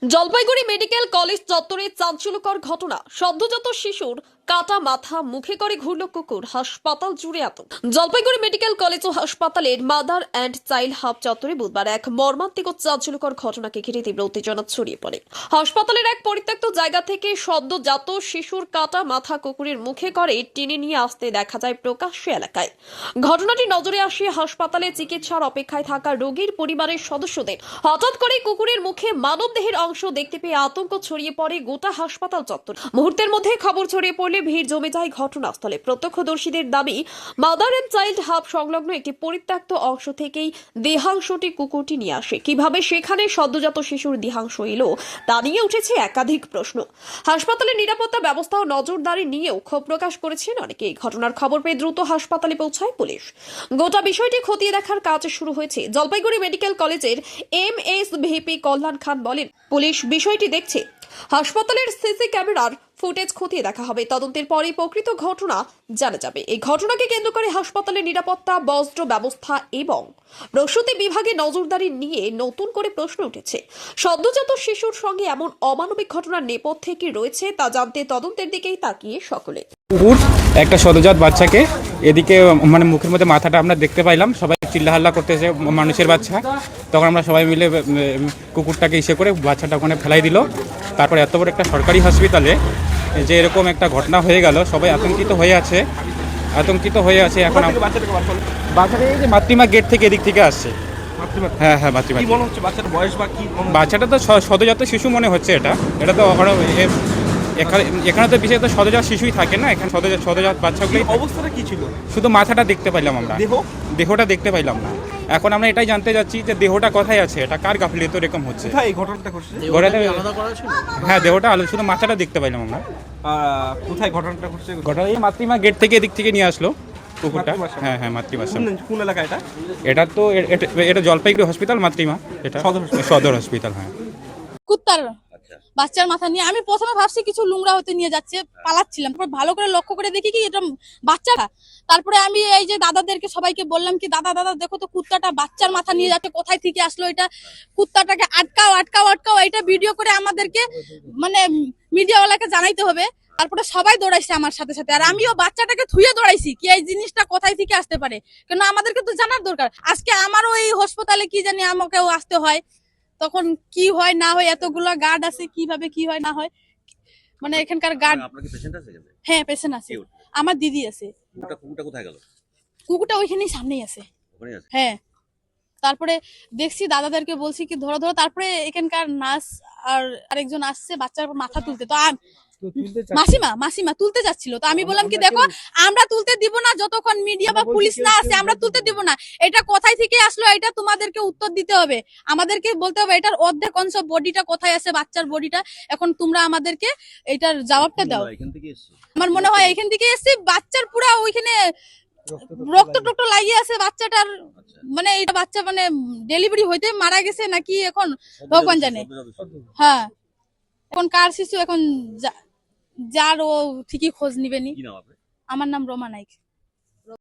Jalpaiguri medical college চত্বরে চাঞ্চল্যকর ঘটনা। সদ্যজাত শিশুর কাটা মাথা মুখে করে ঘুরল কুকুর, হাসপাতাল জুড়ে আতঙ্ক। জলপাইগুড়ি মেডিকেল কলেজ ও হাসপাতালের মাদার অ্যান্ড চাইল্ড হাব চত্বরে বুধবার এক মর্মান্তিক ও চাঞ্চল্যকর ঘটনাকে ঘিরে তীব্র উত্তেজনা ছড়িয়ে পড়ে। হাসপাতালের এক পরিত্যক্ত জায়গা থেকে সদ্যজাত শিশুর কাটা মাথা কুকুরের মুখে করে টেনে নিয়ে আসতে দেখা যায় প্রকাশ্যে এলাকায়। ঘটনাটি নজরে আসে হাসপাতালে চিকিৎসার অপেক্ষায় থাকা রোগীর পরিবারের সদস্যদের। হঠাৎ করে কুকুরের মুখে মানবদেহের অংশ দেখতে পেয়ে আতঙ্ক ছড়িয়ে পড়ে গোটা হাসপাতাল চত্বর। মুহূর্তের মধ্যে খবর ছড়িয়ে পড়লে ভিড় জমে যায় ঘটনাস্থলে। প্রত্যক্ষদর্শীদের দাবি, মাদার এন্ড চাইল্ড হাব সংলগ্ন একটি পরিত্যক্ত অংশ থেকেই দেহাংশটি কুকুরটি নিয়ে আসে। কিভাবে সেখানে সদ্যজাত শিশুর দেহাংশ এলো তা নিয়ে উঠেছে একাধিক প্রশ্ন। হাসপাতালের নিরাপত্তা ব্যবস্থা ও নজরদারি নিয়েও ক্ষোভ প্রকাশ করেছেন অনেকে। ঘটনার খবর পেয়ে দ্রুত হাসপাতালে পৌঁছায় পুলিশ। গোটা বিষয়টি খতিয়ে দেখার কাজ শুরু হয়েছে। জলপাইগুড়ি মেডিকেল কলেজের MSVP কল্যাণ খান বলেন, পুলিশ বিষয়টি দেখছে। হাসপাতালের সিসি ক্যামেরার ফুটেজ খতিয়ে দেখা হবে। তদন্তের পরেই প্রকৃত ঘটনা জানা যাবে। এই ঘটনাকে কেন্দ্র করে হাসপাতালের নিরাপত্তা, বস্ত্র ব্যবস্থা এবং প্রসূতি বিভাগে নজরদারি নিয়ে নতুন করে প্রশ্ন উঠেছে। সদ্যজাত শিশুর সঙ্গে এমন অমানবিক ঘটনার নেপথ্যে কি রয়েছে তা জানতে তদন্তের দিকেই তাকিয়ে সকলে। কুকুর একটা সদ্যজাত বাচ্চাকে এদিকে মানে মুখের মধ্যে মাথাটা আমরা দেখতে পাইলাম, সবাই চিল্লাহাল্লা করতেছে, মানুষের বাচ্চা। তখন আমরা সবাই মিলে কুকুরটাকে ইসে করে বাচ্চাটা ওখানে ফেলাই দিল। তারপর এত বড় একটা সরকারি হসপিটালে যে এরকম একটা ঘটনা হয়ে গেল, সবাই আতঙ্কিত হয়ে আছে। এখন বাচ্চাটা এই যে মাতৃমা গেট থেকে এদিক থেকে আসছে। হ্যাঁ হ্যাঁ, মাতৃমা। বাচ্চাটা তো সদ্যজাত শিশু মনে হচ্ছে। এটা তো এখানে তো বিশেষত সদ্যজাত শিশুই থাকে না। এখানে সদ্যজাত বাচ্চাগুলো অবস্থাটা কি ছিল? শুধু মাথাটা দেখতে পাইলাম আমরা, দেহটা দেখতে পাইলাম না। এখন আমরা এটাই জানতে যাচ্ছি যে দেহটা কোথায় আছে, এটা কার গাফিলতি এরকম হচ্ছে। এই ঘটনাটা ঘটছে? হ্যাঁ, দেহটা শুধু মাথাটা দেখতে পাইলাম আমরা। কোথায় ঘটনাটা ঘটছে? ঘটনা এই মাতৃমা গেট থেকে এদিক থেকে নিয়ে আসলো কুকুরটা। হ্যাঁ হ্যাঁ, মাতৃবাসা। কোন এলাকা এটা? এটা জলপাইগুড়ি হসপিটাল মাতৃমা, এটা সদর হসপিটাল। হ্যাঁ, কুত্তার বাচ্চার মাথা নিয়ে আমি প্রথমে ভাবছি কিছু লুংরা হতে নিয়ে যাচ্ছে, পালাচ্ছিলাম। তারপর ভালো করে লক্ষ্য করে দেখি কি এটা বাচ্চাটা। তারপরে আমি এই যে দাদাদেরকে সবাইকে বললাম কি দাদা দেখো তো কুত্তাটা বাচ্চার মাথা নিয়ে যাচ্ছে, কোথায় থেকে আসলো এটা, কুত্তাটাকে আটকাও এটা ভিডিও করে আমাদেরকে মানে মিডিয়াওয়ালাকে জানাইতে হবে। তারপরে সবাই দৌড়াইছে আমার সাথে সাথে, আর আমিও বাচ্চাটাকে থুয়ে দৌড়াইছি কি এই জিনিসটা কোথায় থেকে আসতে পারে, কেন আমাদেরকে তো জানার দরকার। আজকে আমারও এই হাসপাতালে কি জানি আমাকেও আসতে হয়, তখন কি হয় না হয়, এতগুলো গার্ড আছে, কিভাবে কি হয় না হয়, মানে এখানকার গার্ড। হ্যাঁ, পেশেন্ট আছে, আমার দিদি আছে। কুকুরটা কোথায় গেল? কুকুরটা ওইখানেই সামনেই আছে। হ্যাঁ, তারপরে দেখছি দাদাদেরকে বলছি কি ধরো। তারপরে এখানকার নার্স আর আরেকজন আসছে বাচ্চার মাথা তুলতে। তো মাসিমা তুলতে যাচ্ছিল। তো আমি বললাম কি দেখো আমরা তুলতে দিব না যতক্ষণ মিডিয়া বা পুলিশ না আসে, আমরা তুলতে দিব না। এটা কোথায় থেকে আসলো এটা তোমাদেরকে উত্তর দিতে হবে, আমাদেরকে বলতে হবে এটার অর্ধেক অংশ বডিটা কোথায় আছে, বাচ্চার বডিটা। এখন তোমরা আমাদেরকে এটার জবাবটা দাও। আমার মনে হয় এখান থেকে এসছি, বাচ্চার পুরা ওইখানে রক্ত টক্ত লাগিয়ে আছে বাচ্চাটার। মানে এটা বাচ্চা মানে ডেলিভারি হইতে মারা গেছে নাকি এখন ভগবান জানে। হ্যাঁ, এখন কার শিশু এখন যার ও ঠিকই খোঁজ নিবেনি। আমার নাম রমা নাইক।